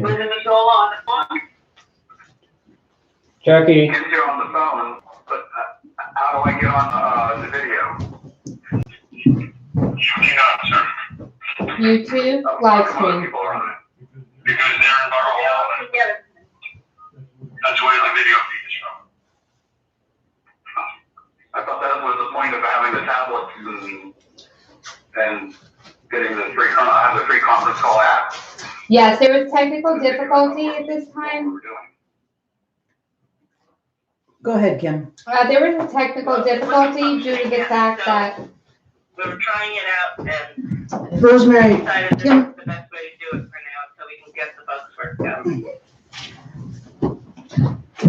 Linda Mazzola on the phone. Jackie. Get you on the phone, but how do I get on the video? You cannot, sir. YouTube live stream. People are on it. Because they're in Borough Hall. That's where the video feed is from. I thought that was the point of having the tablets and getting the free conference call app. Yes, there was technical difficulty at this time. Go ahead, Kim. There was a technical difficulty due to the fact that We were trying it out and Rosemary, decided this Kim, is the best way to do it for now, so we can get the bugs worked out.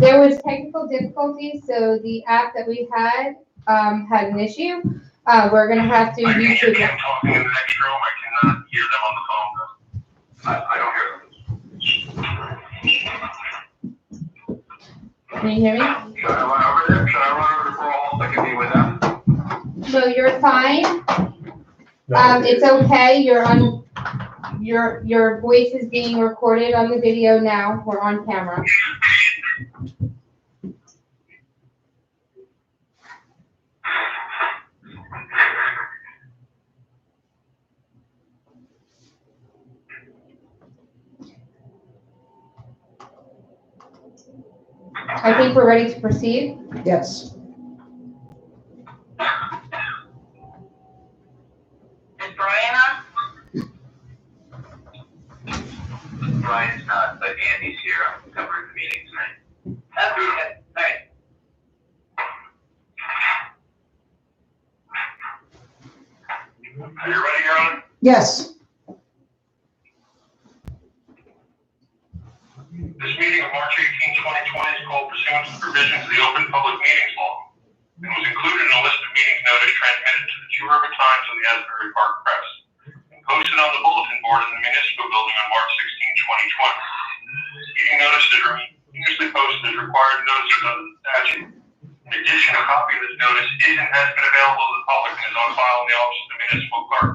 there was technical difficulty, so the app that we had an issue. We're gonna have to I can hear YouTube Kim it. talking in the next room. I cannot hear them on the phone. I don't hear them. Can you hear me? Should I run over there? Should I run over to Borough Hall so I can be with them? No, you're fine. It's okay. You're on. Your voice is being recorded on the video now. We're on camera. I think we're ready to proceed. yes. Is Brian on? Brian's not, but Andy's here. I'm covering the meeting tonight. Okay, good. All right. Are you ready, Aaron? Yes. This meeting of March 18, 2020 is called pursuant to the provisions of the Open Public Meetings Law and was included in a list of meetings notice transmitted to the Two River Times and the Asbury Park Press and posted on the bulletin board in the municipal building on March 16, 2020. Meeting notice is usually posted as required notices under the statute. In addition, a copy of this notice is and has been available to the public and is on file in the office of the municipal clerk.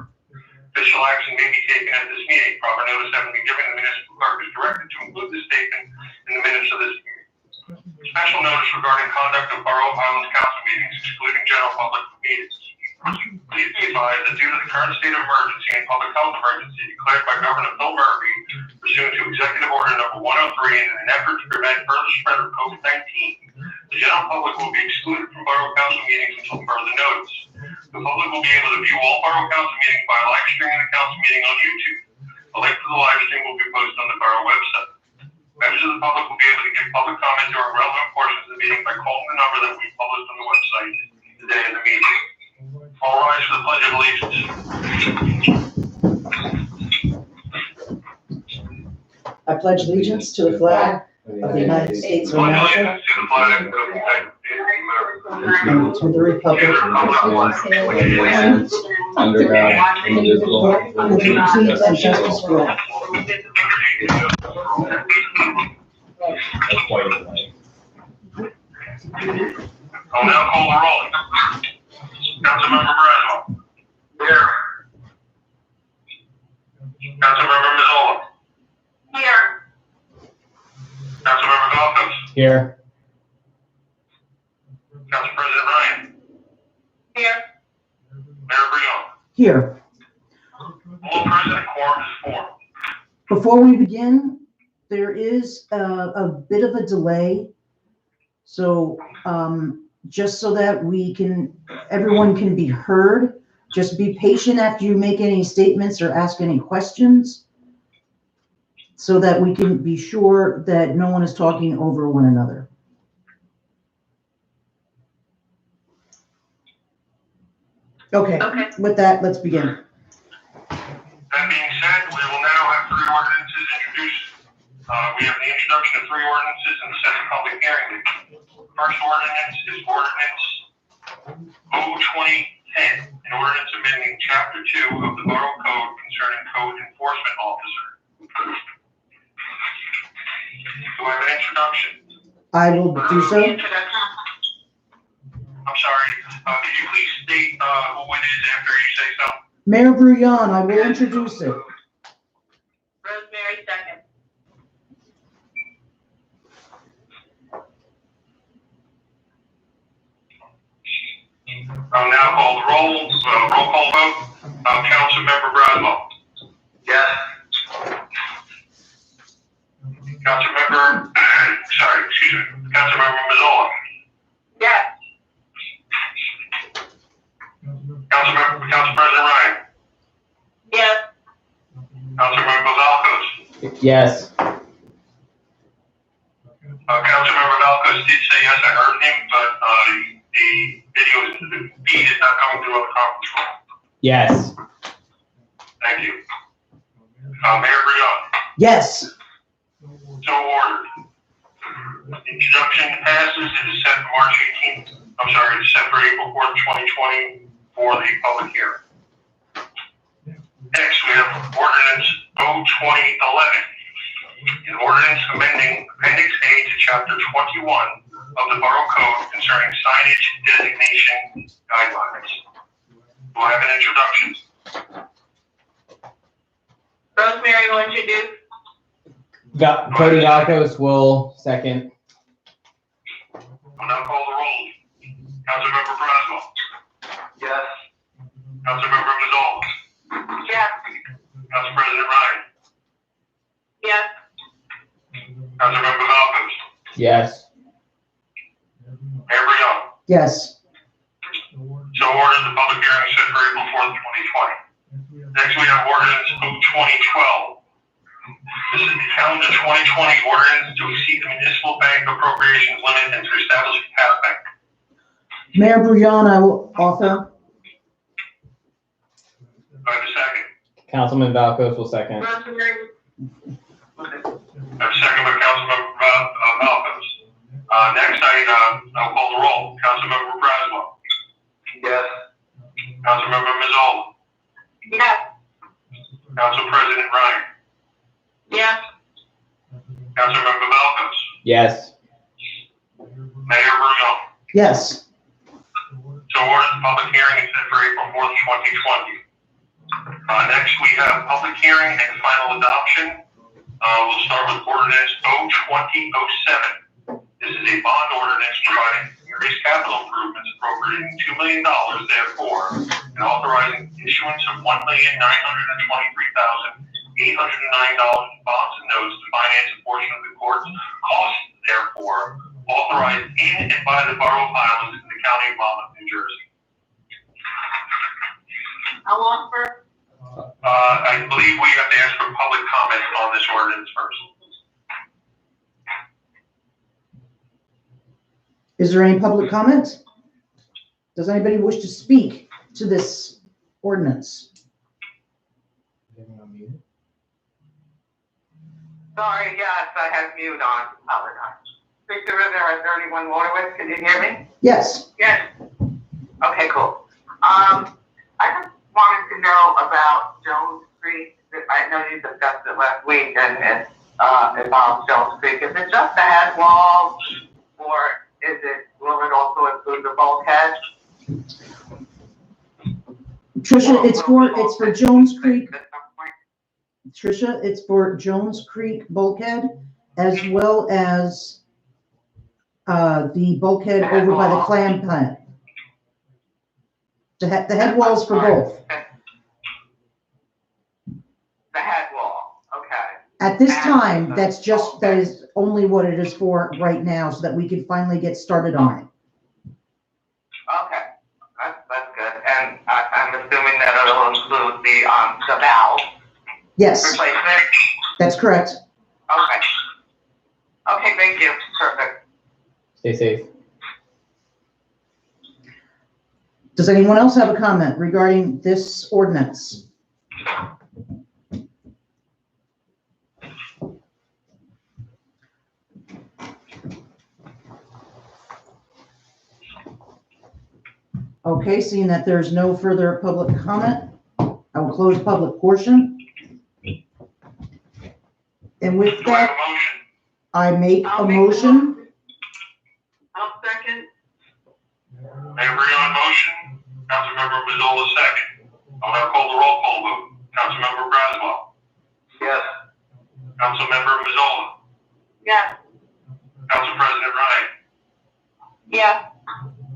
Official action may be taken at this meeting. Proper notice having been given, the municipal clerk is directed to include this statement in the minutes of this meeting. Special notice regarding conduct of Borough of Highlands Council meetings, excluding general public meetings. Please be advised that due to the current state of emergency and public health emergency declared by Governor Phil Murphy pursuant to Executive Order Number 103 and in an effort to prevent further spread of COVID-19, the general public will be excluded from Borough Council meetings until further notice. The public will be able to view all Borough Council meetings by live streaming the council meeting on YouTube. A link to the live stream will be posted on the Borough website. Members of the public will be able to give public comment during relevant portions of the meeting by calling the number that will be published on the website the day of the meeting. All rise for the Pledge of Allegiance. I pledge allegiance to the flag of the United States of Pledge America allegiance to the flag of the United States of America. and to the republic Under God, indivisible, with with liberty liberty and and justice for all. That's quite a way. I'll now call the roll. Councilmember Braswell. Here. Councilmember Mazzola. Here. Councilmember Gotham. Here. Council President Ryan. Here. Mayor Brion. Here, All present, quorum is formed. before we begin, there is a bit of a delay. So, just so that everyone can be heard, just be patient after you make any statements or ask any questions so that we can be sure that no one is talking over one another. Okay, Okay. with that, let's begin. That being said, we will now have three ordinances introduced. We have the introduction of three ordinances and the second public hearing. First ordinance is ordinance O-2010, an ordinance amending chapter 2 of the Borough Code concerning code enforcement officer. Do I have an introduction? I will do so. Introduction. I'm sorry, could you please state who it is after you say so? Mayor Brouillon, I will introduce it. Rosemary, second. I'll now call the roll call vote. Councilmember Braswell. Yes. Councilmember Mazzola. Yes. Council President Ryan. Yes. Councilmember Valkos. Yes. Councilmember Valkos did say yes, I heard him, but the feed is not coming through on the conference room. Yes. Thank you. Mayor Brion. Yes. So ordered. Introduction passes. It is set for March 18th. I'm sorry, it's set for April 4th, 2020 for the public hearing. Next, we have ordinance 02011. An ordinance amending Appendix A to Chapter 21 of the Borough Code concerning signage designation guidelines. Do I have an introduction? Rosemary will introduce. Cody Valkos will second. I'll now call the roll. Councilmember Braswell. Yes. Councilmember Mazzola. Yes. Council President Ryan. Yes. Councilmember Valkos. Yes. Mayor Brion. Yes. So ordered. The public hearing is set for April 4th, 2020. Next, we have ordinance 02012. This is the calendar 2020 ordinance to exceed the municipal bank appropriations limit and to establish a cap bank. Mayor Brion, I will offer. Do I have a second? Councilman Valkos will second. Rosemary. I have a second by Councilmember Valkos. Next, I'll call the roll. Councilmember Braswell. Yes. Councilmember Mazzola. Yes. Council President Ryan. Yes. Councilmember Valkos. Yes. Mayor Brion. Yes. So ordered. The public hearing is set for April 4th, 2020. Next, we have public hearing and final adoption. We'll start with ordinance 02007. This is a bond ordinance providing various capital improvements appropriating $2 million therefore and authorizing issuance of $1,923,809 in bonds and notes to finance a portion of the court's costs therefore authorized in and by the Borough of Highlands in the County of Monmouth, New Jersey. How long for? I believe we have to ask for public comment on this ordinance first. Is there any public comment? Does anybody wish to speak to this ordinance? Sorry, yes, I have mute on. Apologize. Victor River at 31 Waterway. Can you hear me? Yes. Yes. Okay, cool. I just wanted to know about Jones Creek. I know you discussed it last week, and it involves Jones Creek. Is it just the head wall, or will it also include the bulkhead? Tricia, it's for Jones Creek. Tricia, it's for Jones Creek bulkhead as well as the bulkhead over by the clam plant. The head walls for both. The head wall, okay. At this time, that is only what it is for right now, so that we can finally get started on it. Okay, that's good. And I'm assuming that it'll include the valve Yes, replacement? that's correct. Okay. Okay, thank you. Perfect. Stay safe. Does anyone else have a comment regarding this ordinance? Okay, seeing that there's no further public comment, I will close public portion. And with Do I have that, a motion? I make a I'll make the motion. I'll second. Mayor Brion motion. Councilmember Mazzola second. I'll now call the roll call vote. Councilmember Braswell. Yes. Councilmember Mazzola. Yes. Council President Ryan. Yes.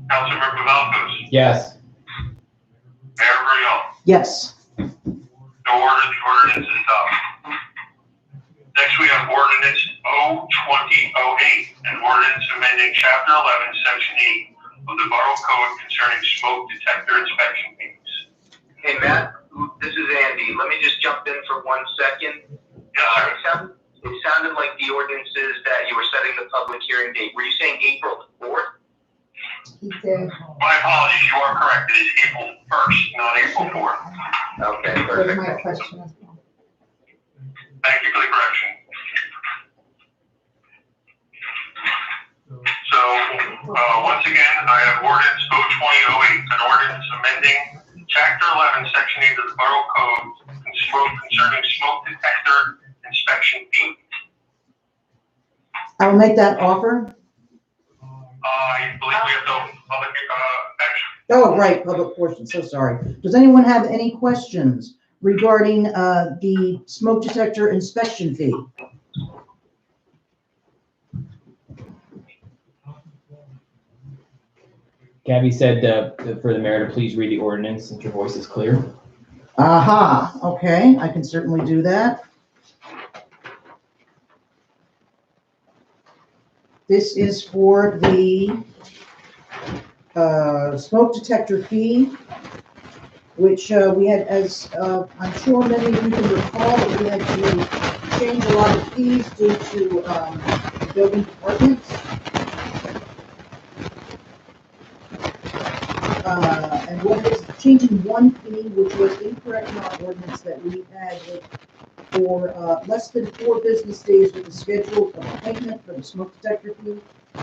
Councilmember Valkos. Yes. Mayor Brion. Yes. The ordinance is adopted. Next, we have ordinance 02008, an ordinance amending chapter 11, section 8 of the Borough Code concerning smoke detector inspection fees. Hey, Matt, this is Andy. Let me just jump in for 1 second. Yes, sir. It sounded like the ordinances that you were setting the public hearing date. Were you saying April 4th? He said, My apologies, you are correct. It is April 1st, not April 4th. Okay, was perfect. my question as well. Thank you for the correction. So, once again, I have ordinance 02008, an ordinance amending chapter 11, section 8 of the Borough Code concerning smoke detector inspection fee. I will make that offer. I believe we have no public, action. Oh, right, public portion, so sorry. Does anyone have any questions regarding the smoke detector inspection fee? Gabby said for the mayor to please read the ordinance since your voice is clear. Aha, okay, I can certainly do that. This is for the smoke detector fee, which we had, as I'm sure many of you can recall, that we had to change a lot of fees due to building departments. And what is changing one fee, which was incorrect in our ordinance, that we had for less than 4 business days with a scheduled appointment for the smoke detector fee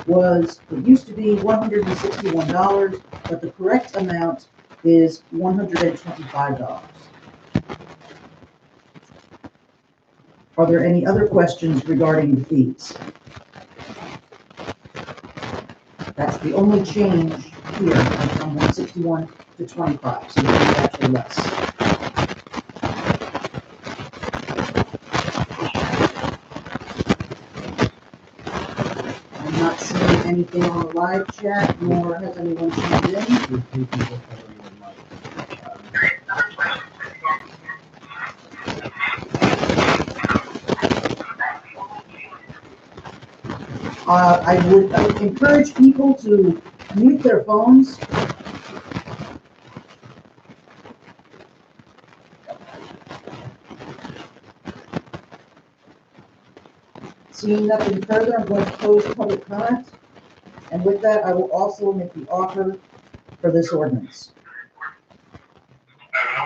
was, it used to be $161, but the correct amount is $125. Are there any other questions regarding the fees? That's the only change here, from 161 to 25, so it's actually less. I'm not seeing anything on the live chat, nor has anyone tuned in. I would encourage people to mute their phones. Seeing nothing further, I'm going to close public comment. And with that, I will also make the offer for this ordinance. I have no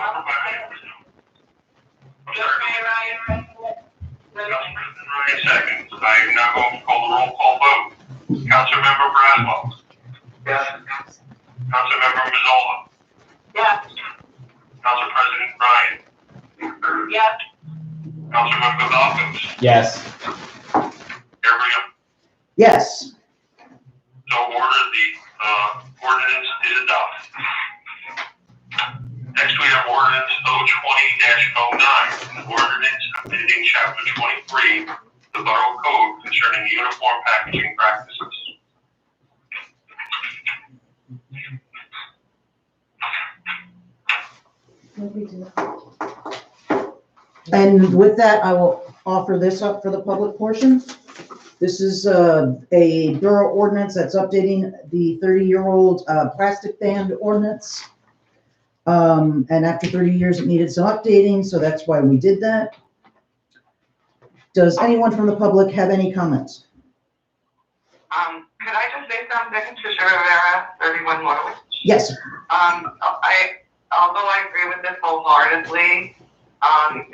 Council President Ryan seconds. I am now going to call the roll call vote. Councilmember Braswell. Yes. Councilmember Mazzola. Yes. Council President Ryan. Yes. Councilmember Valkos. Yes. Mayor Brion. Yes. So ordered, the ordinance is adopted. Next, we have ordinance 020-09, an ordinance amending chapter 23, the Borough Code concerning uniform packaging practices. And with that, I will offer this up for the public portion. This is a borough ordinance that's updating the 30-year-old plastic band ordinance. And after 30 years, it needed some updating, so that's why we did that. Does anyone from the public have any comments? Could I just say something to Rivera, 31 Motorway? Yes. Although I agree with this wholeheartedly,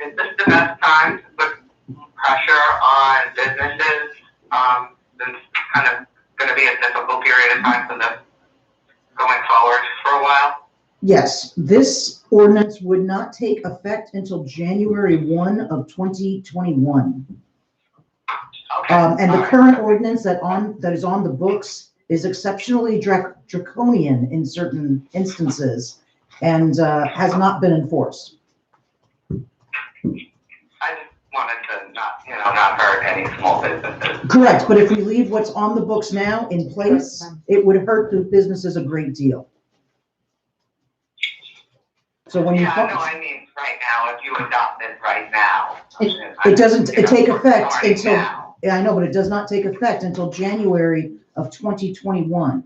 is this the best time to put pressure on businesses? It's kind of going to be a difficult period of time for them going forward for a while. Yes, this ordinance would not take effect until January 1 of 2021. Okay. And the current ordinance that is on the books is exceptionally draconian in certain instances and has not been enforced. I just wanted to not hurt any small businesses. Correct, but if we leave what's on the books now in place, it would hurt the businesses a great deal. So when you, Yeah, no, I mean, right now, if you adopt it right now. it doesn't you know, take we're effect starting until, now. yeah, I know, but it does not take effect until January of 2021.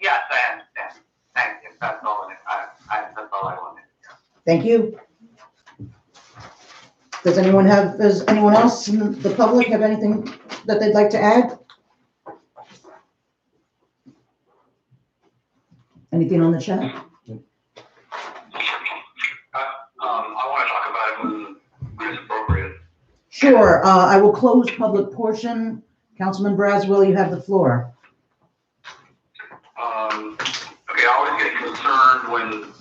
Yes, I understand. Thank you. That's all that's all I wanted. Thank you. Does anyone else in the public have anything that they'd like to add? Anything on the chat? I want to talk about it when it's appropriate. Sure, I will close public portion. Councilman Braswell, you have the floor. Okay, I always get concerned when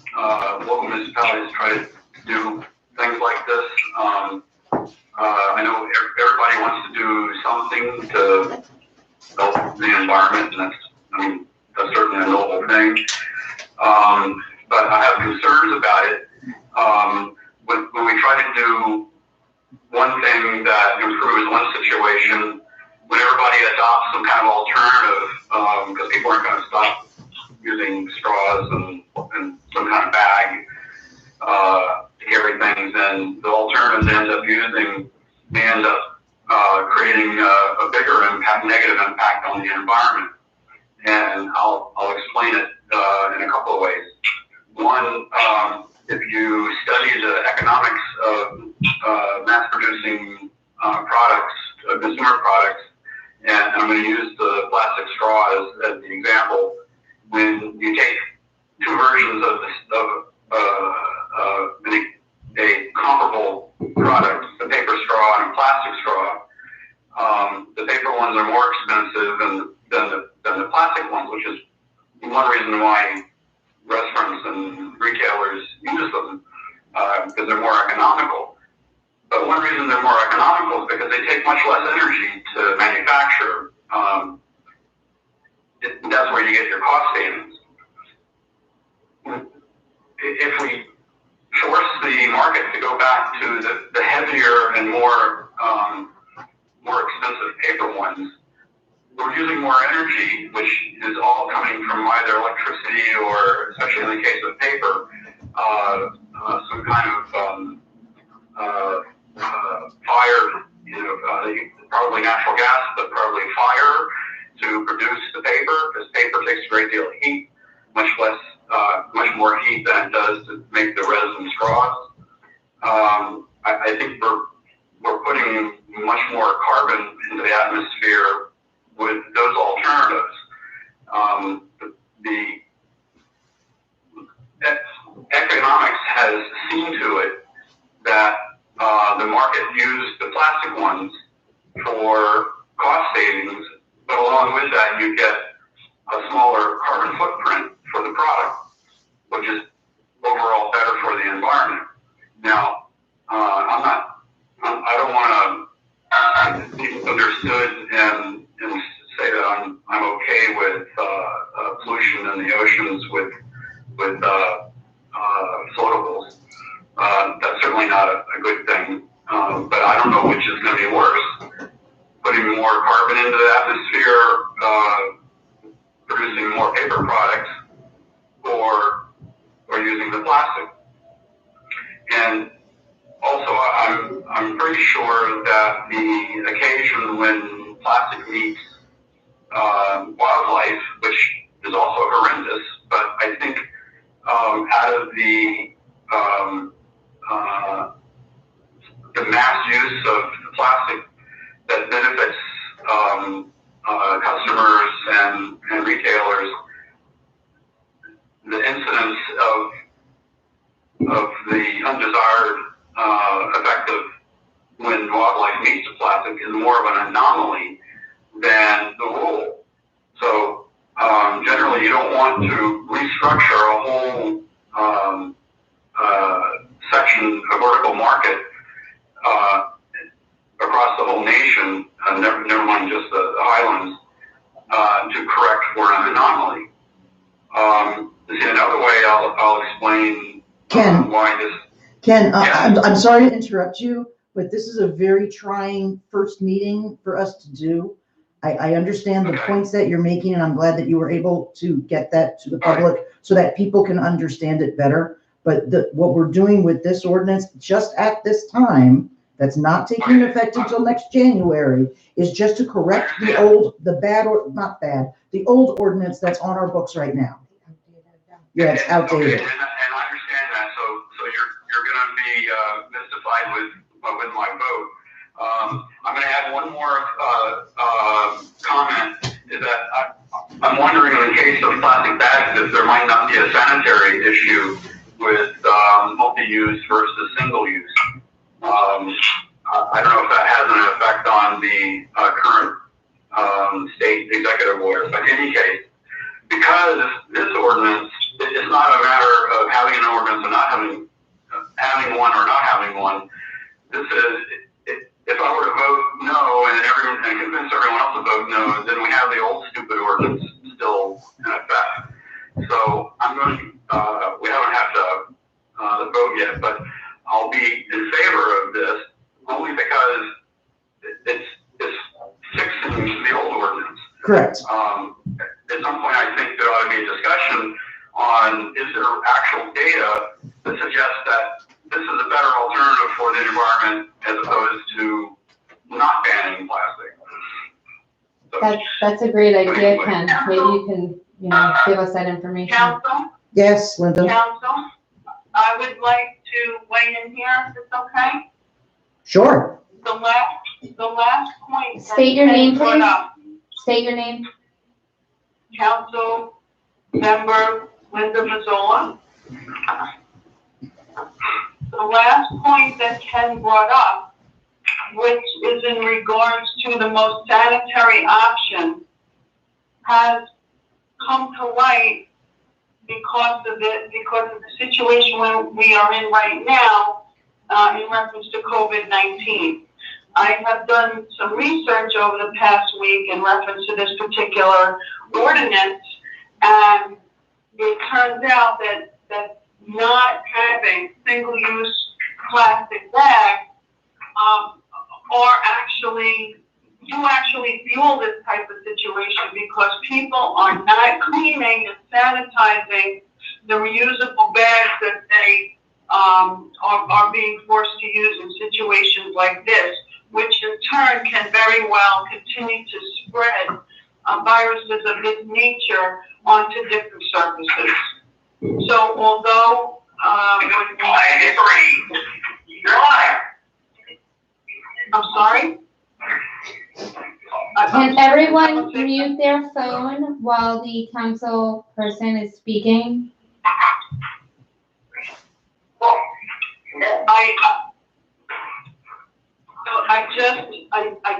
local municipalities try to do things like this. I know everybody wants to do something to help the environment, and that's certainly a noble thing. But I have concerns about it. When we try to do one thing that improves one situation, when everybody adopts some kind of alternative, because people aren't going to stop using straws and some kind of bag to carry things, and the alternatives may end up creating a bigger impact, negative impact on the environment. And I'll explain it in a couple of ways. One, if you study the economics of mass-producing products, consumer products, and I'm going to use the plastic straw as the example. When you take two versions of a comparable product, a paper straw and a plastic straw, the paper ones are more expensive than the plastic ones, which is one reason why restaurants and retailers use them, because they're more economical. But one reason they're more economical is because they take much less energy to manufacture. That's where you get your cost savings. If we force the market to go back to the heavier and more expensive paper ones, we're using more energy, which is all coming from either electricity or, especially in the case of paper, some kind of fire, probably natural gas, but probably fire to produce the paper, because paper takes a great deal of heat, much more heat than it does to make the resin straws. I think we're putting much more carbon into the atmosphere with those alternatives. The economics has seen to it that the market used the plastic ones for cost savings, but along with that you get a smaller carbon footprint for the product, which is overall better for the environment. Now, I don't want to be understood and say that I'm okay with pollution in the oceans with floatables. That's certainly not a good thing. But I don't know which is going to be worse: putting more carbon into the atmosphere, producing more paper products, or using the plastic. And also, I'm pretty sure that the occasion when plastic meets wildlife, which is also horrendous, but I think out of the mass use of plastic that benefits customers and retailers, the incidence of the undesired effect of when wildlife meets the plastic is more of an anomaly than the rule. So generally, you don't want to restructure a whole section, a vertical market across the whole nation, never mind just the Highlands, to correct for an anomaly. See, another way I'll explain why this. Ken, Yeah. I'm sorry to interrupt you, but this is a very trying first meeting for us to do. I understand the Okay. points that you're making, and I'm glad that you were able to get that to the public so that people can understand it better. But what we're doing with this ordinance, just at this time, that's not taking effect until next January, is just to correct the old ordinance that's on our books right now. Yeah, it's outdated. Okay, and I understand that, so you're gonna be mystified with my vote. I'm gonna add one more comment, is that I'm wondering, in the case of plastic bags, if there might not be a sanitary issue with multi-use versus single-use. I don't know if that has an effect on the current state executive order, but in any case, because this ordinance, it's not a matter of having an ordinance and not having one or not having one. This is, if I were to vote no and convince everyone else to vote no, then we have the old stupid ordinance still in effect. So I'm going to, we haven't had the vote yet, but I'll be in favor of this only because it's fixing the old ordinance. Correct. At some point, I think there ought to be a discussion on, is there actual data that suggests that this is a better alternative for the environment as opposed to not banning plastic. So, That's a great idea, Ken. Maybe you can, give us that information. Council, Yes, Linda? council, I would like to weigh in here, if it's okay. Sure. The last point. that State your Ken name, brought please. up, State your name. Council Member Linda Mazzola. The last point that Ken brought up, which is in regards to the most sanitary option, has come to light because of the situation we are in right now, in reference to COVID-19. I have done some research over the past week in reference to this particular ordinance, and it turns out that not having single-use plastic bags actually fuel this type of situation, because people are not cleaning and sanitizing the reusable bags that they are being forced to use in situations like this, which in turn can very well continue to spread viruses of this nature onto different surfaces. So although I agree. You're lying. I'm sorry? Can everyone mute their phone while the council person is speaking? I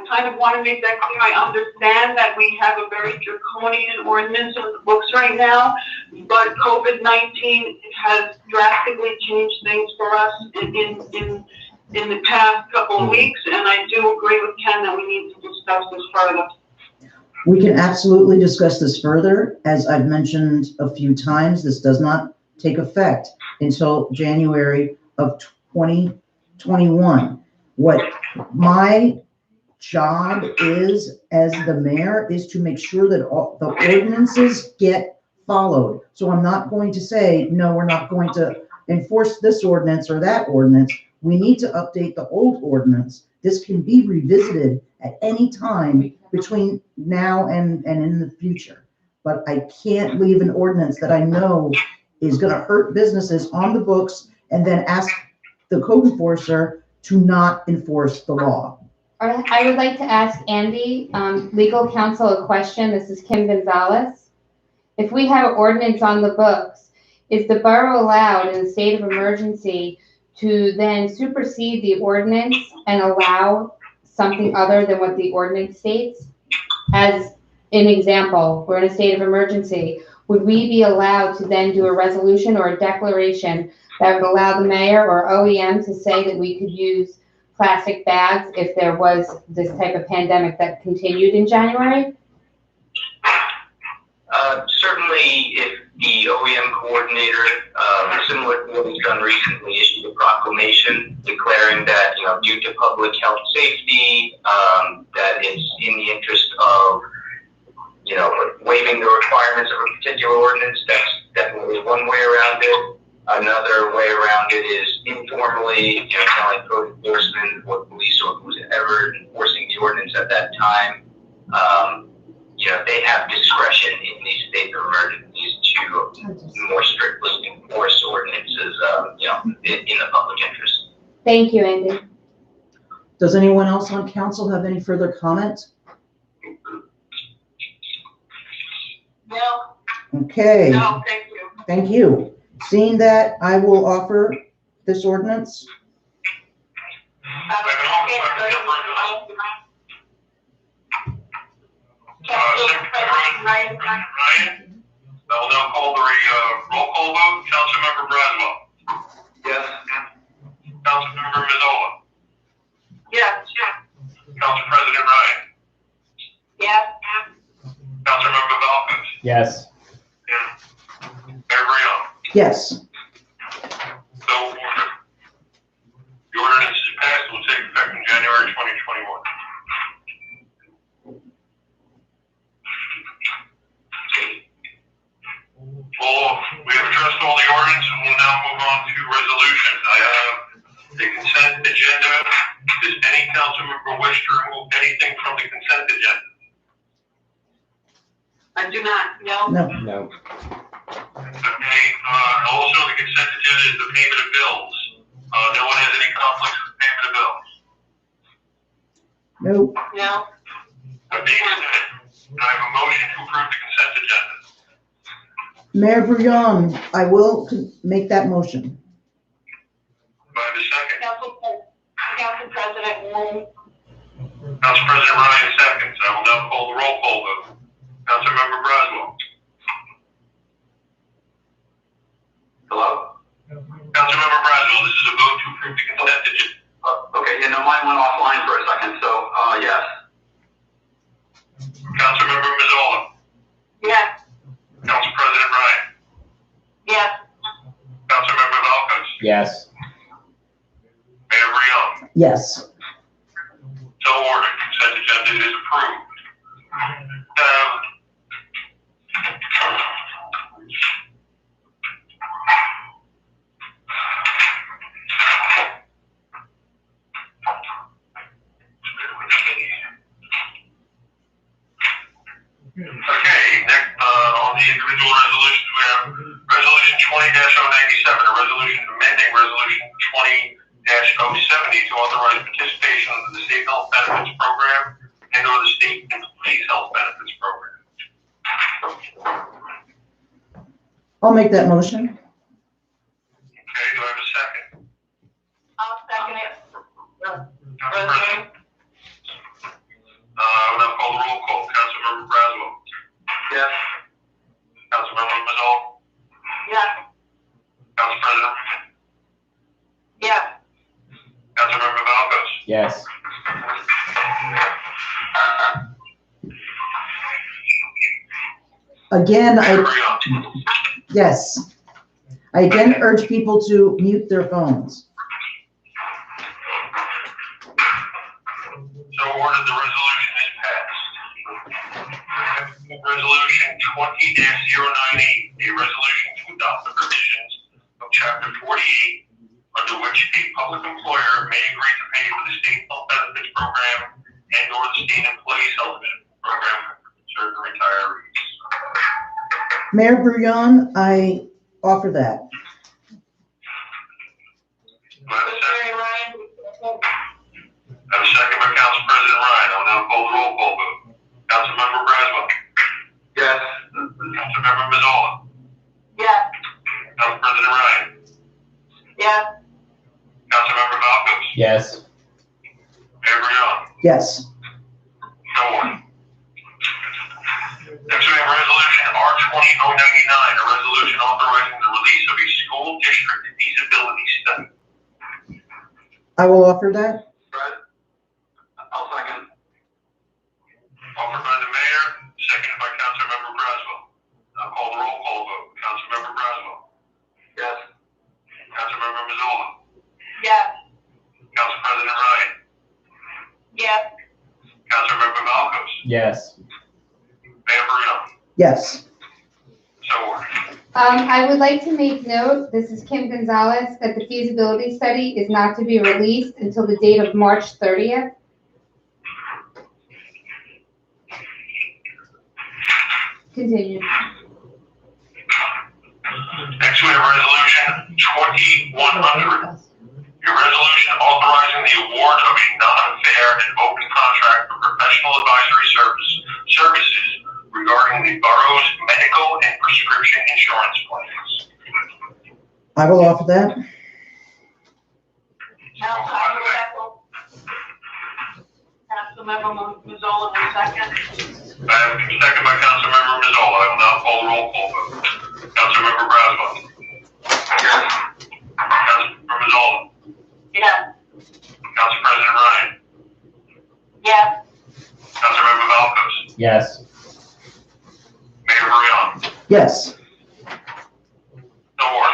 kind of want to make that clear. I understand that we have a very draconian ordinance on the books right now, but COVID-19 has drastically changed things for us in the past couple of weeks, and I do agree with Ken that we need to discuss this further. We can absolutely discuss this further. As I've mentioned a few times, this does not take effect until January of 2021. What my job is as the mayor is to make sure that all the ordinances get followed. So I'm not going to say, no, we're not going to enforce this ordinance or that ordinance. We need to update the old ordinance. This can be revisited at any time between now and in the future. But I can't leave an ordinance that I know is going to hurt businesses on the books and then ask the code enforcer to not enforce the law. I would like to ask Andy, legal counsel, a question. This is Kim Gonzalez. If we have an ordinance on the books, is the borough allowed in a state of emergency to then supersede the ordinance and allow something other than what the ordinance states? As an example, we're in a state of emergency. Would we be allowed to then do a resolution or a declaration that would allow the mayor or OEM to say that we could use plastic bags if there was this type of pandemic that continued in January? Certainly, if the OEM coordinator, similar to what was done recently, issued a proclamation declaring that, due to public health safety, that it's in the interest of, waiving the requirements of a particular ordinance, that's definitely one way around it. Another way around it is informally, telling code enforcement or police or who's ever enforcing the ordinance at that time, they have discretion in these state of emergencies to more strictly enforce ordinances, in the public interest. Thank you, Andy. Does anyone else on council have any further comments? No. Okay, No, thank you. thank you. Seeing that, I will offer this ordinance. Ryan, I will now call the roll call vote. Councilmember Braswell. Yes. Councilmember Mazzola. Yes. Council President Ryan. Yes. Councilmember Valkos. Yes. Mayor Brion. Yes. So ordered. The ordinance is passed and will take effect in January 2021. Well, we have addressed all the ordinance and we'll now move on to resolutions. I have the consent agenda. Does any council member wish to remove anything from the consent agenda? I do not. No. No. No. Okay, also the consent agenda is the payment of bills. No one has any conflicts with payment of bills? Nope. No. That being said, I have a motion to approve the consent agenda. Mayor Brouillon, I will make that motion. Do I have a second? Council President Ryan. Council President Ryan seconds. I will now call the roll call vote. Councilmember Braswell. Hello? Councilmember Braswell, this is a vote to approve the consent agenda. Okay, mine went offline for a second, so, yes. Councilmember Mazzola. Yes. Council President Ryan. Yes. Councilmember Valkos. Yes. Mayor Brion. Yes. So ordered. Consent agenda is approved. Okay, next, on the individual resolutions, we have Resolution 20-097, a resolution amending Resolution 20-070 to authorize participation in the State Health Benefits Program and/or the State Employees Health Benefits Program. I'll make that motion. Okay, do I have a second? I'll second it. Council President. I will now call the roll call. Councilmember Braswell. Yes. Councilmember Mazzola. Yes. Council President. Yes. Councilmember Valkos. Yes. Again, Mayor Brion. yes. I again urge people to mute their phones. So ordered, the resolution is passed. Resolution 20-098, a resolution to adopt the provisions of Chapter 48, under which a public employer may agree to pay for the state health benefits program and/or the state employees health benefits program for certain retirees. Mayor Brouillon, I offer that. Do I have a second? Ryan. I have a second by Council President Ryan. I'll now call the roll call vote. Councilmember Braswell. Yes. Councilmember Mazzola. Yes. Council President Ryan. Yes. Councilmember Valkos. Yes. Mayor Brion. Yes. So ordered. Next, we have Resolution R20-099, a resolution authorizing the release of a school district feasibility study. I will offer that. I'll second. Offered by the mayor, seconded by Councilmember Braswell. I'll call the roll call vote. Councilmember Braswell. Yes. Councilmember Mazzola. Yes. Council President Ryan. Yes. Councilmember Valkos. Yes. Mayor Brion. Yes. So ordered. I would like to make note, this is Kim Gonzalez, that the feasibility study is not to be released until the date of March 30th. Continue. Next, we have resolution 2100. A resolution authorizing the award of a non-fair and open contract for professional advisory services regarding the borough's medical and prescription insurance plans. I will offer that. Councilmember Mazzola, will second. I have a second by Councilmember Mazzola. I will now call the roll call vote. Councilmember Braswell. Yes. Councilmember Mazzola. Yes. Council President Ryan. Yes. Councilmember Valkos. Yes. Mayor Brion. Yes. No more.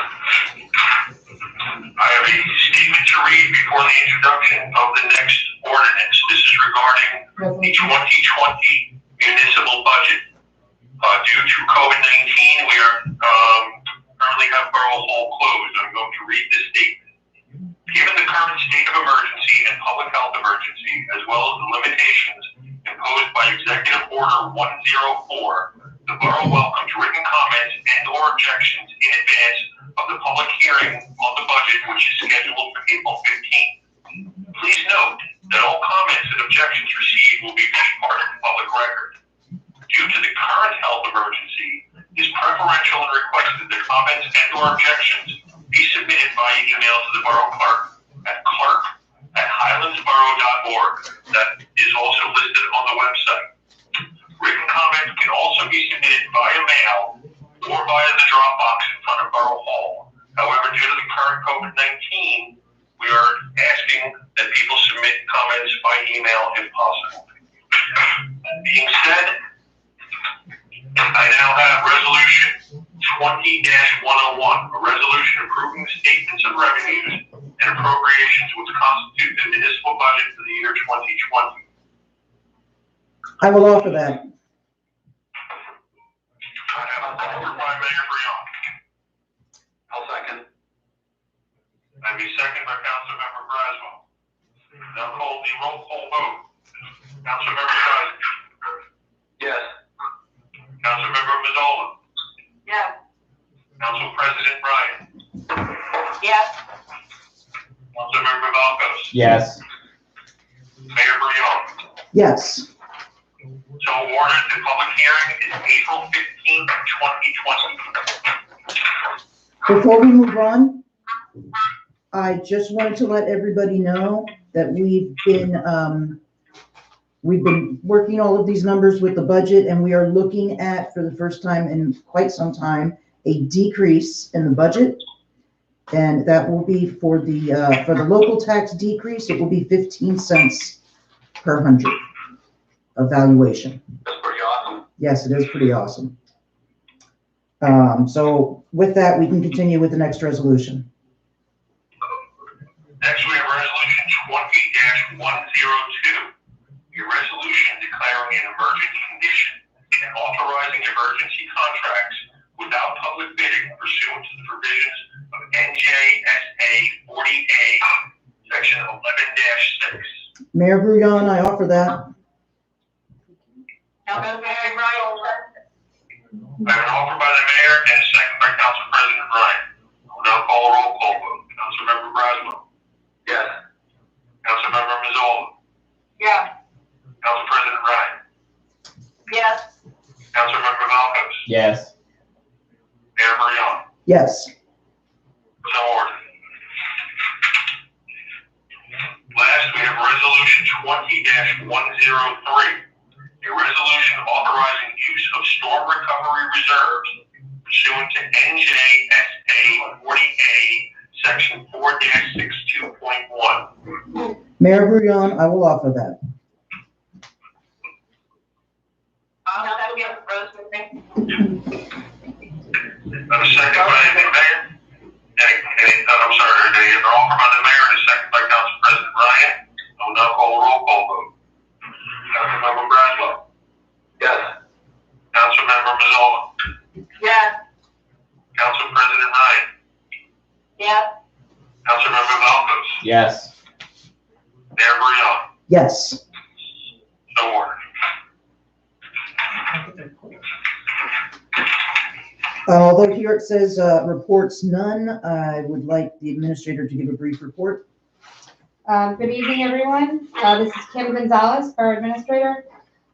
I have a statement to read before the introduction of the next ordinance. This is regarding the 2020 municipal budget. Due to COVID-19, we are currently have Borough Hall closed. I'm going to read this statement. Given the current state of emergency and public health emergency, as well as the limitations imposed by Executive Order 104, the Borough welcomes written comments and/or objections in advance of the public hearing on the budget, which is scheduled for April 15th. Please note that all comments and objections received will be made part of the public record. Due to the current health emergency, it is preferential and requested that comments and/or objections be submitted by email to the Borough Clerk at clerk@highlandsborough.org. That is also listed on the website. Written comments can also be submitted via mail or via the drop box in front of Borough Hall. However, due to the current COVID-19, we are asking that people submit comments by email if possible. That being said, I now have resolution 20-101, a resolution approving the statements of revenues and appropriations which constitute the municipal budget for the year 2020. I will offer that. I have a offer by Mayor Brion. I'll second. I have a second by Councilmember Braswell. Now call the roll call vote. Councilmember Braswell. Yes. Councilmember Mazzola. Yes. Council President Ryan. Yes. Councilmember Valkos. Yes. Mayor Brion. Yes. So ordered. The public hearing is April 15th, 2020. Before we move on, I just wanted to let everybody know that we've been working all of these numbers with the budget, and we are looking at, for the first time in quite some time, a decrease in the budget. And that will be for the local tax decrease, it will be 15 cents per 100 of valuation. That's pretty awesome. Yes, it is pretty awesome. So with that, we can continue with the next resolution. Next, we have resolution 20-102, a resolution declaring an emergency condition and authorizing emergency contracts without public bidding pursuant to the provisions of NJSA 40A, section 11-6. Mayor Brouillon, I offer that. Councilmember Ryan. I have an offer by the mayor and a second by Council President Ryan. I will now call a roll call vote. Councilmember Braswell. Yes. Councilmember Mazzola. Yes. Council President Ryan. Yes. Councilmember Valkos. Yes. Mayor Brion. Yes. So ordered. Last, we have resolution 20-103, a resolution authorizing use of storm recovery reserves pursuant to NJSA 40A, section 4-62.1. Mayor Brouillon, I will offer that. Councilmember Roseman. A second by the mayor. I'm sorry, an offer by the mayor and a second by Council President Ryan. I will now call a roll call vote. Councilmember Braswell. Yes. Councilmember Mazzola. Yes. Yes. Mayor Burrell. Yes. So ordered. Although here it says reports none, I would like the administrator to give a brief report. Good evening, everyone. This is Kim Gonzalez, Borough Administrator.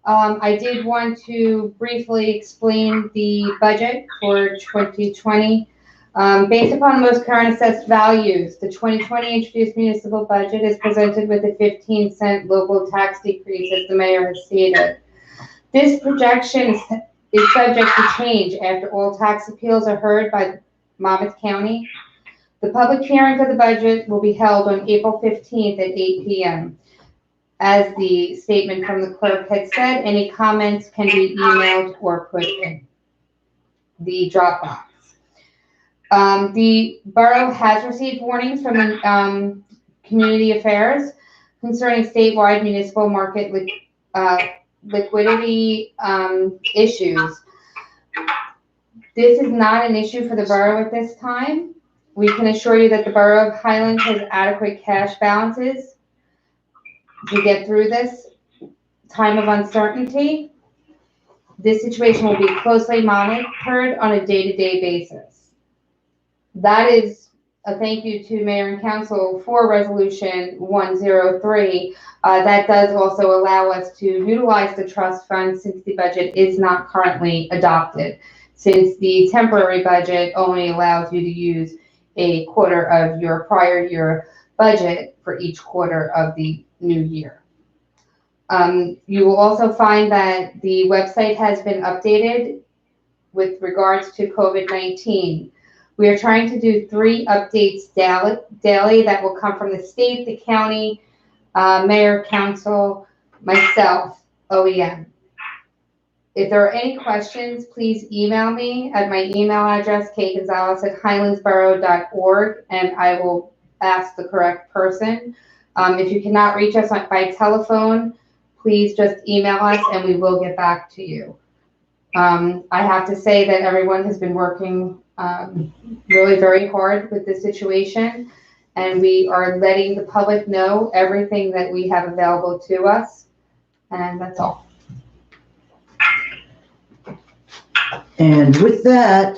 I did want to briefly explain the budget for 2020. Based upon most current assessed values, the 2020 introduced municipal budget is presented with a 15-cent local tax decrease, as the mayor has stated. This projection is subject to change after all tax appeals are heard by Monmouth County. The public hearing for the budget will be held on April 15th at 8 p.m. As the statement from the clerk had said, any comments can be emailed or put in the drop box. The borough has received warnings from the Community Affairs concerning statewide municipal market liquidity issues. This is not an issue for the borough at this time. We can assure you that the borough of Highlands has adequate cash balances to get through this time of uncertainty. This situation will be closely monitored on a day-to-day basis. That is a thank you to Mayor and Council for Resolution 103. That does also allow us to utilize the trust fund since the budget is not currently adopted, since the temporary budget only allows you to use a quarter of your prior year budget for each quarter of the new year. You will also find that the website has been updated with regards to COVID-19. We are trying to do 3 updates daily that will come from the state, the county, mayor, council, myself, OEM. If there are any questions, please email me at my email address, kgonzalez@highlandsborough.org, and I will ask the correct person. If you cannot reach us by telephone, please just email us and we will get back to you. I have to say that everyone has been working really very hard with this situation, and we are letting the public know everything that we have available to us, and that's all. And with that,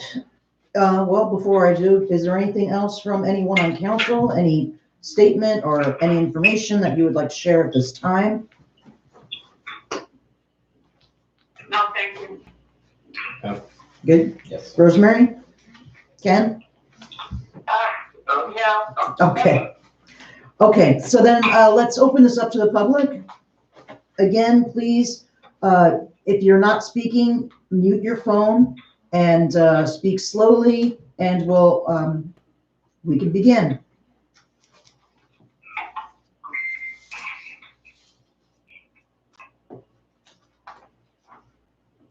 well, before I do, is there anything else from anyone on council? Any statement or any information that you would like to share at this time? No, thank you. Good? Yes. Rosemary? Ken? Yeah. Okay. Okay, so then let's open this up to the public. Again, please, if you're not speaking, mute your phone and speak slowly, and we can begin.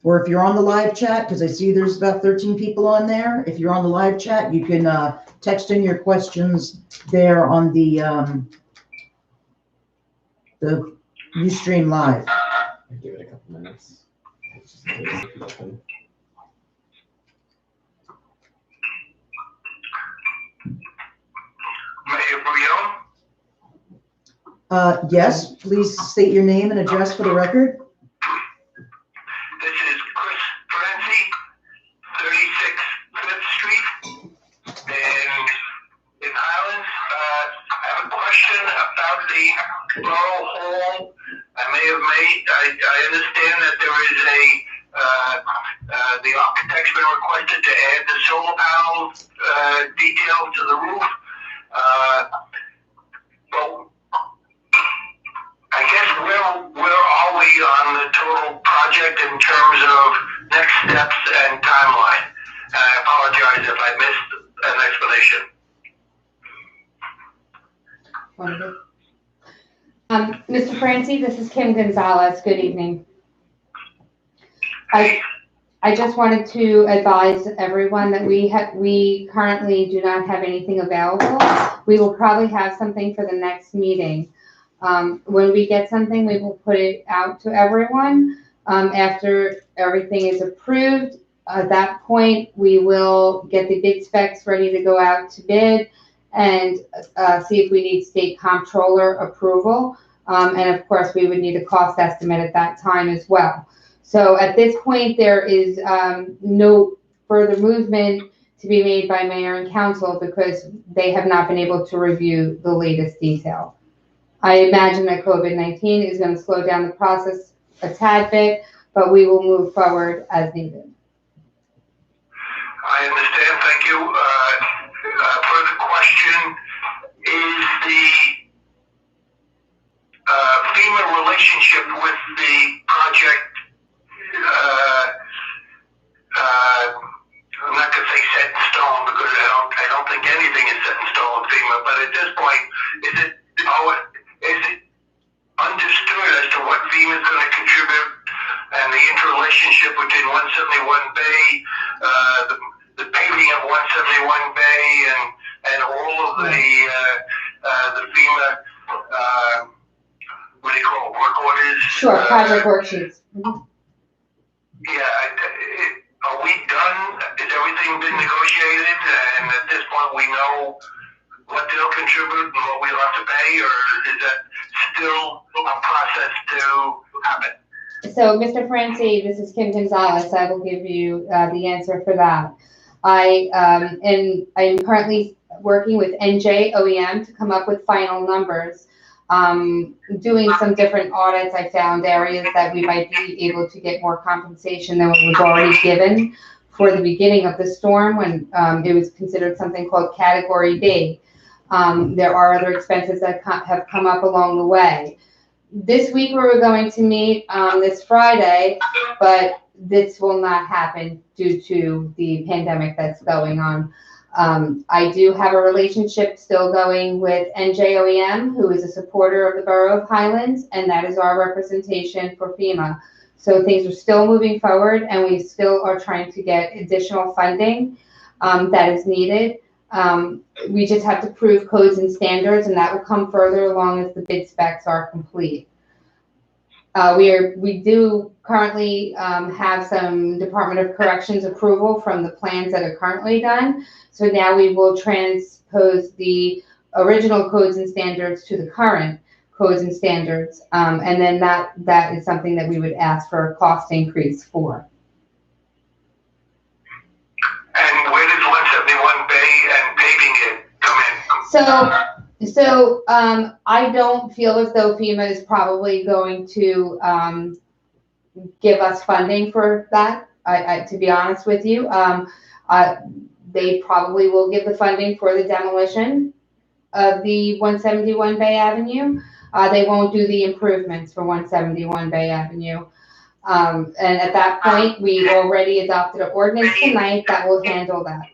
Or if you're on the live chat, because I see there's about 13 people on there, if you're on the live chat, you can text in your questions there on the Ustream Live. Give it a couple minutes. Mayor Burrell. Yes, please state your name and address for the record. This is Chris Francie, 36 Fifth Street in Highlands. I have a question about the borough hall. I understand that there is the architect's been requested to add the solar panel details to the roof. Well, I guess where are we on the total project in terms of next steps and timeline? I apologize if I missed an explanation. Mr. Francie, this is Kim Gonzalez. Good evening. I just wanted to advise everyone that we currently do not have anything available. We will probably have something for the next meeting. When we get something, we will put it out to everyone. After everything is approved, at that point, we will get the bid specs ready to go out to bid, and see if we need state comptroller approval. And of course, we would need a cost estimate at that time as well. So at this point, there is no further movement to be made by mayor and council because they have not been able to review the latest detail. I imagine that COVID-19 is going to slow down the process a tad bit, but we will move forward as needed. I understand, thank you. Further question, is the FEMA relationship with the project, I'm not going to say set in stone because I don't think anything is set in stone with FEMA, but at this point, is it understood as to what FEMA is going to contribute and the interrelationship between 171 Bay, the paving of 171 Bay, and all of the FEMA, what do you call it, work orders? Sure, project worksheets. Mm-hmm. Yeah, are we done? Has everything been negotiated? And at this point, we know what they'll contribute and what we'll have to pay, or is that still a process to happen? So, Mr. Francie, this is Kim Gonzalez. I will give you the answer for that. I'm currently working with NJ OEM to come up with final numbers. Doing some different audits, I found areas that we might be able to get more compensation than what was already given for the beginning of the storm when it was considered something called Category B. There are other expenses that have come up along the way. This week we were going to meet this Friday, but this will not happen due to the pandemic that's going on. I do have a relationship still going with NJOEM, who is a supporter of the Borough of Highlands, and that is our representation for FEMA. So things are still moving forward, and we still are trying to get additional funding that is needed. We just have to prove codes and standards, and that will come further along as the bid specs are complete. We do currently have some Department of Corrections approval from the plans that are currently done. So now we will transpose the original codes and standards to the current codes and standards. And then that is something that we would ask for a cost increase for. And where does 171 Bay and paving it come in? So I don't feel as though FEMA is probably going to give us funding for that. To be honest with you, they probably will give the funding for the demolition of the 171 Bay Avenue. They won't do the improvements for 171 Bay Avenue. And at that point, we already adopted an ordinance tonight that will handle that.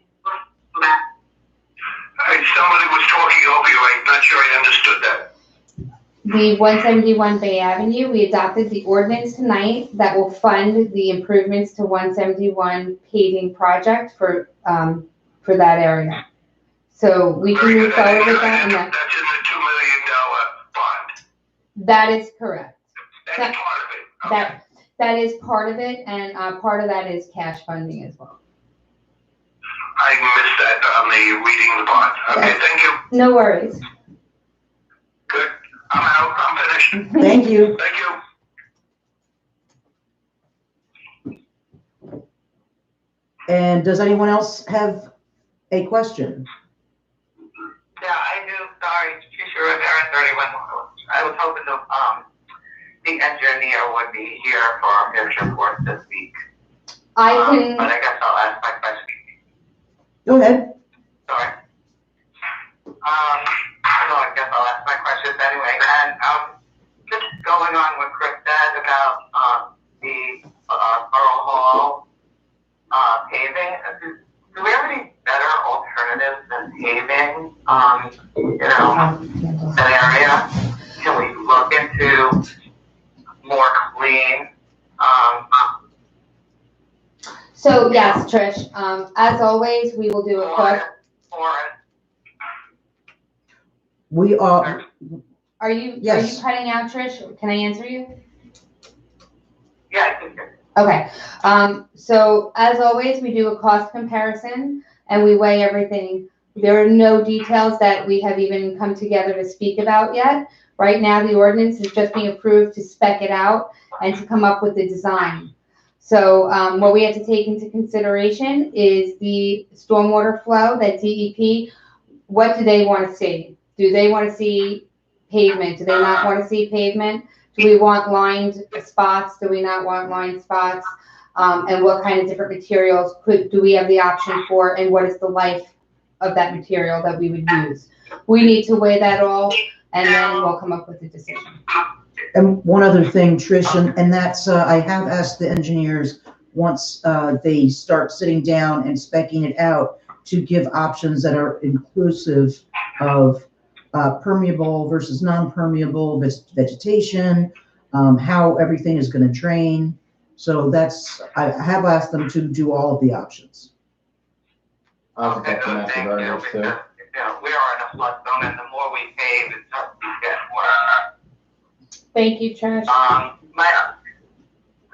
Somebody was talking over you. I'm not sure I understood that. The 171 Bay Avenue, we adopted the ordinance tonight that will fund the improvements to 171 paving project for that area. So we can move forward with that. And that's in the $2 million fund. That is correct. That's part of it. Okay. That is part of it, and part of that is cash funding as well. I missed that on the reading the bond. Okay, yes. Thank you. No worries. Good. I'm out. I'm finished. Thank you. Thank you. And does anyone else have a question? Yeah, I do. Sorry, Tricia Rivera, 31. I was hoping the engineer would be here for his report this week. But I guess I'll ask my question. Go ahead. Sorry. So I guess I'll ask my questions anyway. And just going on what Chris said about the Borough Hall paving. Do we have any better alternatives than paving? That area. Can we look into more clean? So yes, Trish. As always, we will do a cost. We are. Are you cutting out, Trish? Can I answer you? Yeah, I think so. Okay. So as always, we do a cost comparison and we weigh everything There are no details that we have even come together to speak about yet. Right now, the ordinance is just being approved to spec it out and to come up with the design. So what we have to take into consideration is the stormwater flow that DEP, what do they want to see? Do they want to see pavement? Do they not want to see pavement? Do we want lined spots? Do we not want lined spots? And what kind of different materials do we have the option for, and what is the life of that material that we would use? We need to weigh that all, and then we'll come up with a decision. And one other thing, Trish, and that's, I have asked the engineers, once they start sitting down and speccing it out, to give options that are inclusive of permeable versus non-permeable vegetation, how everything is going to drain. So that's, I have asked them to do all of the options. Okay, good, thank you, because, you know, we are in a flood zone, and the more we pave, it just gets worse. Thank you, Trish. My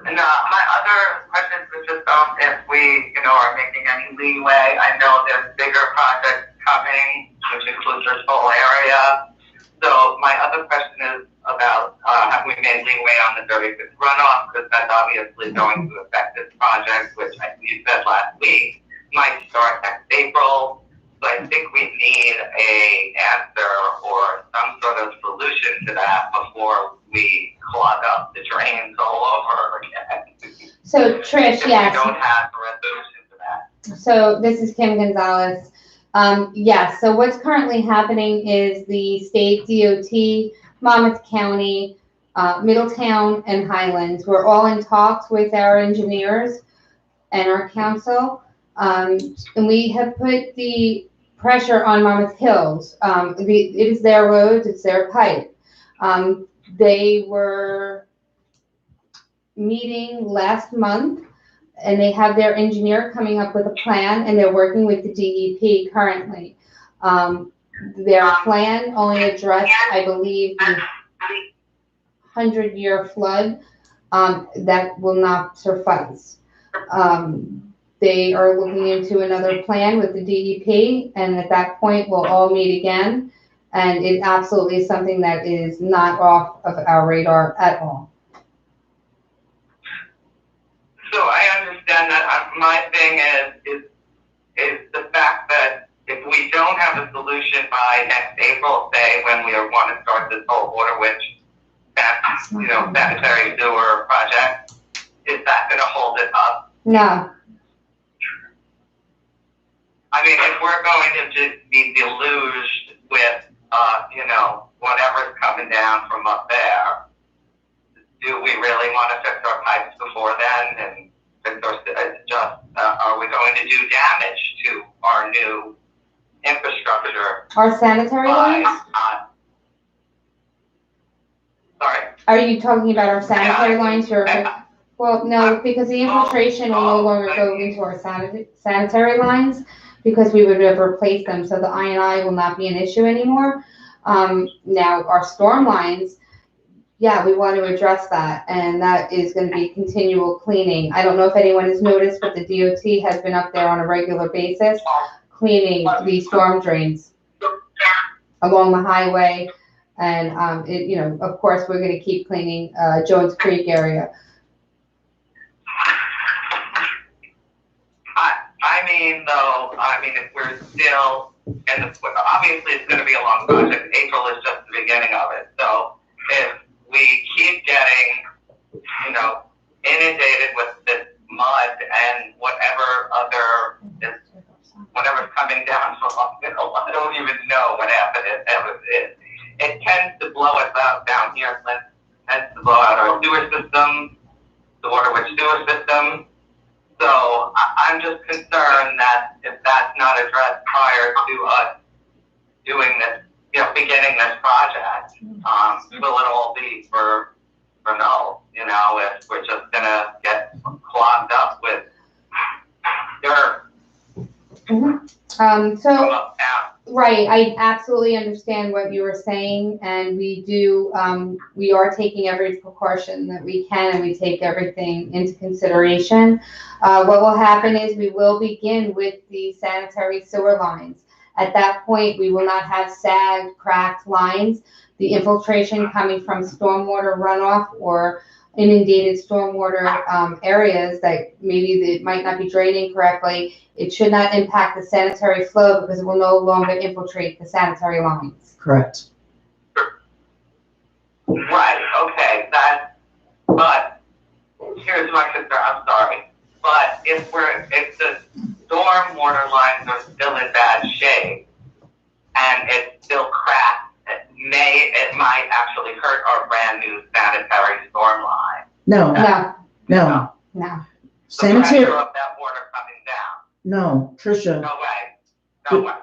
other question was just if we, you know, are making any leeway. I know there's bigger projects coming, which includes this whole area. So my other question is about, have we made leeway on the Dirty Good runoff? Because that's obviously going to affect this project, which you said last week might start next April. So I think we need a answer or some sort of solution to that before we clog up the drains all over again. So Trish, if yes. we don't have a resolution to that. So this is Kim Gonzalez. Yes, so what's currently happening is the state DOT, Monmouth County, Middletown, and Highlands, we're all in talks with our engineers and our council. And we have put the pressure on Monmouth Hills. It is their roads, it's their pipe. They were meeting last month, and they have their engineer coming up with a plan, and they're working with the DEP currently. Their plan only addressed, I believe, the 100-year flood. That will not suffice. They are looking into another plan with the DEP, and at that point, we'll all meet again. And it absolutely is something that is not off of our radar at all. So I understand that. My thing is the fact that if we don't have a solution by next April, say when we want to start this whole sanitary sewer project, is that going to hold it up? No. I mean, if we're going to just be deluged with, whatever's coming down from up there, do we really want to fix our pipes before then? And fix are we going to do damage to our new infrastructure? Our sanitary lines? Sorry? Are you talking about our sanitary lines? Well, no, because the infiltration will no longer go into our sanitary lines, because we would have replaced them, so the I&I will not be an issue anymore. Now, our storm lines, yeah, we want to address that, and that is going to be continual cleaning. I don't know if anyone has noticed, but the DOT has been up there on a regular basis cleaning the storm drains along the highway, and of course, we're going to keep cleaning Jones Creek area. If we're still, obviously it's going to be a long project. April is just the beginning of it. So if we keep getting, inundated with this mud and whatever's coming down from uphill, I don't even know what happened. It tends to blow us out down here. It tends to blow out our sewer system, the waterway sewer system. So I'm just concerned that if that's not addressed prior to us doing this, beginning this project, will it all be for no? If we're just gonna get clogged up with dirt. Mm-hmm. Right, I absolutely understand what you were saying, and we are taking every precaution that we can, and we take everything into consideration. What will happen is we will begin with the sanitary sewer lines, At that point, we will not have sagged, cracked lines. The infiltration coming from stormwater runoff or inundated stormwater areas that maybe it might not be draining correctly, it should not impact the sanitary flow because it will no longer infiltrate the sanitary lines. Correct. Right, okay, but here's my concern, I'm sorry. But if the stormwater lines are still in bad shape and it's still cracked, it might actually hurt our brand new sanitary storm line. No. Sanitary. The pressure of that water coming down. No, Tricia. No way.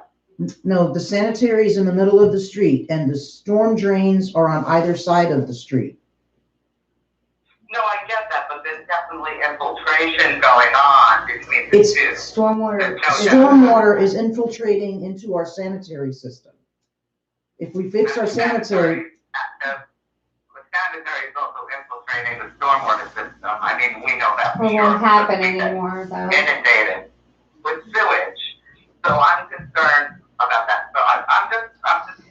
No, the sanitary is in the middle of the street and the storm drains are on either side of the street. No, I get that, but there's definitely infiltration going on between the two. Stormwater Stormwater is infiltrating into our sanitary system. If we fix our sanitary. The sanitary is also infiltrating the stormwater system. I mean, we know that. It won't happen anymore, though. Inundated with sewage. So I'm concerned about that. So I'm just.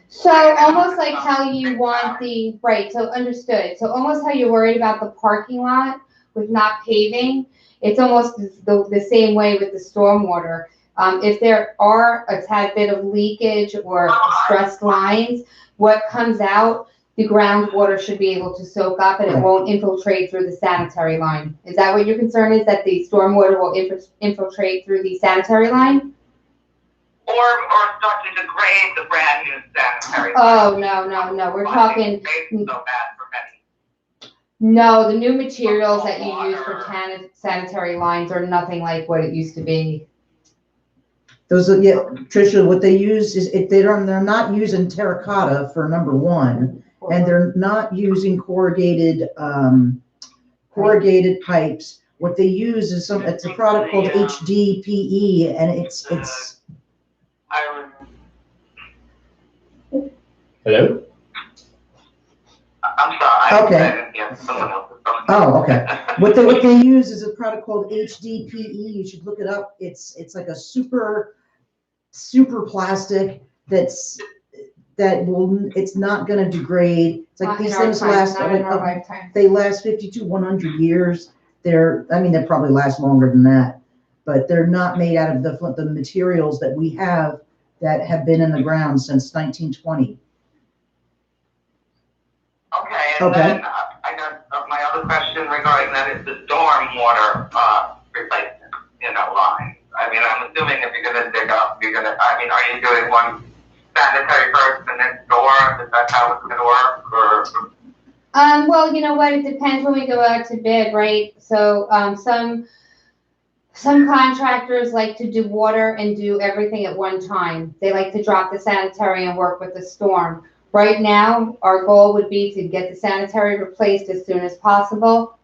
So almost like how you want right, so understood. So almost how you're worried about the parking lot with not paving, it's almost the same way with the stormwater. If there are a tad bit of leakage or stressed lines, what comes out, the groundwater should be able to soak up and it won't infiltrate through the sanitary line. Is that what your concern is, that the stormwater will infiltrate through the sanitary line? Or start to degrade the brand new sanitary line? Oh, no. We're talking. So bad for many. No, the new materials that you use for sanitary lines are nothing like what it used to be. Those are, Tricia, what they use is they're not using terracotta for number one, and they're not using corrugated pipes. What they use is it's a product called HDPE, and it's. Hello? I'm sorry. Okay. Oh, okay. What they use is a product called HDPE. You should look it up. It's like a super plastic it's not going to degrade. It's like these things last they last 50 to 100 years. They probably last longer than that, but they're not made out of the materials that we have that have been in the ground since 1920. Okay, and then I got my other question regarding that is the stormwater replacement, line. I mean, I'm assuming if you're going to dig up, are you doing one sanitary first and then storm? Is that how it's going to work? Or? Well, you know what? It depends when we go out to bid, right? So some contractors like to do water and do everything at one time. They like to drop the sanitary and work with the storm. Right now, our goal would be to get the sanitary replaced as soon as possible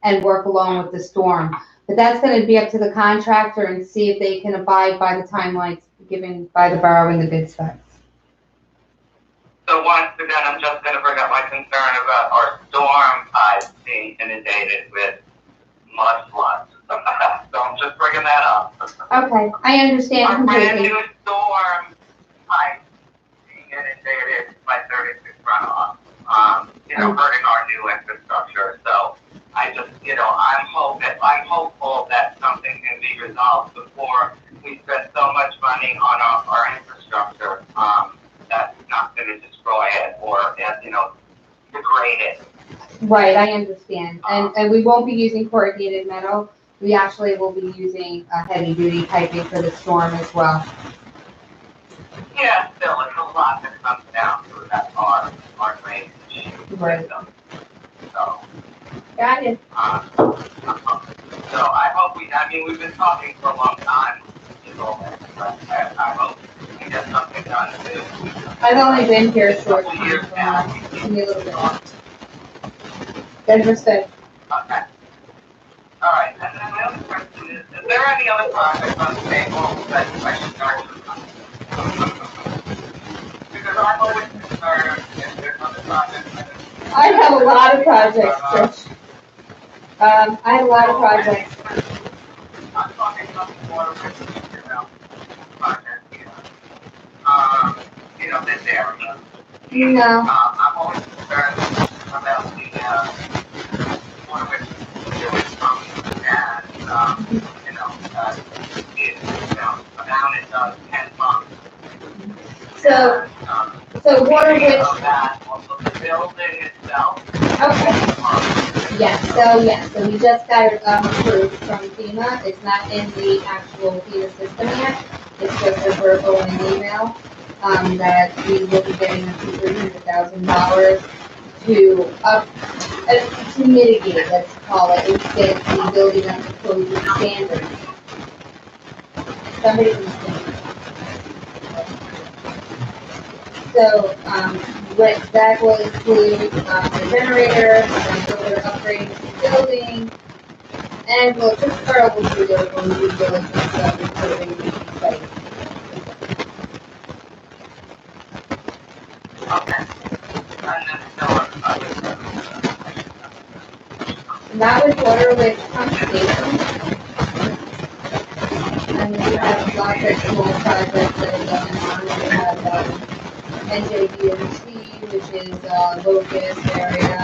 and work along with the storm. But that's going to be up to the contractor and see if they can abide by the timelines given by the borough in the bid specs. So once again, I'm just going to bring up my concern about our storm pipes being inundated with mud floods. So I'm just bringing that up. Okay, I understand Our completely. brand new storm pipes being inundated by 36 runoff, hurting our new infrastructure. So I just, I'm hopeful that something can be resolved before we spend so much money on our infrastructure that's not going to destroy it or, degrade it. Right, I understand. And we won't be using corrugated metal. We actually will be using heavy-duty piping for the storm as well. Yeah, still, it's a lot that comes down to that our drainage system. So. Got it. So I hope we've been talking for a long time, but I hope we can get something done too. I've only been here a short years now. Give me a little bit. Understood. Okay. All right. And then my other question is there any other projects on the table that I should start with? Because I'm always concerned if there's other projects. I have a lot of projects, Trish. I have a lot of projects. I'm talking about the water project here. of this area. No. I'm always concerned about the, water which is coming and, amount it does 10 months. So, so water which, Of that, also the building itself. okay. So we just got approved from FEMA. It's not in the actual FEMA system yet. It's just a verbal and an email, that we will be getting up to $300,000 to mitigate, let's call it, and get the building up to code standards. Somebody can stand. So, what that will include, the generator, further upgrading the building, and we'll just start with the due diligence stuff and put it in the site. Okay. And then no other. And that was water with pump station. And we have lots of small projects that are going on. We have, NJDMC, which is, Locust area.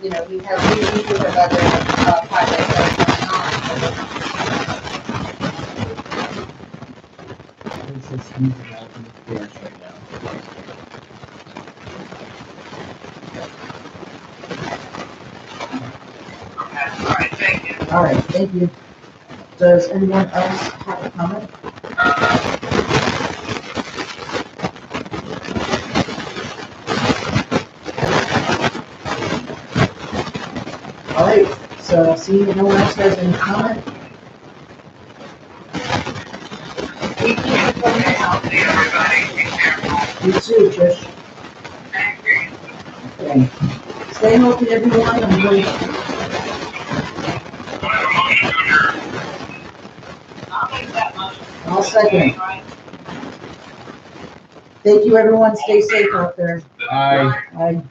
We have other, projects that are going on. It's just huge amount of clearance right now. Okay, all right, thank you. All right, thank you. Does anyone else have a comment? All right, so seeing that no one else has any comment, Okay, I'll see everybody. Be careful. you too, Trish. Thank you. Okay. Stay healthy, everyone. I'm going to Do I have a motion to adjourn? I'll make that motion. I'll second it. Thank you, everyone. Stay safe out there. Aye. Bye.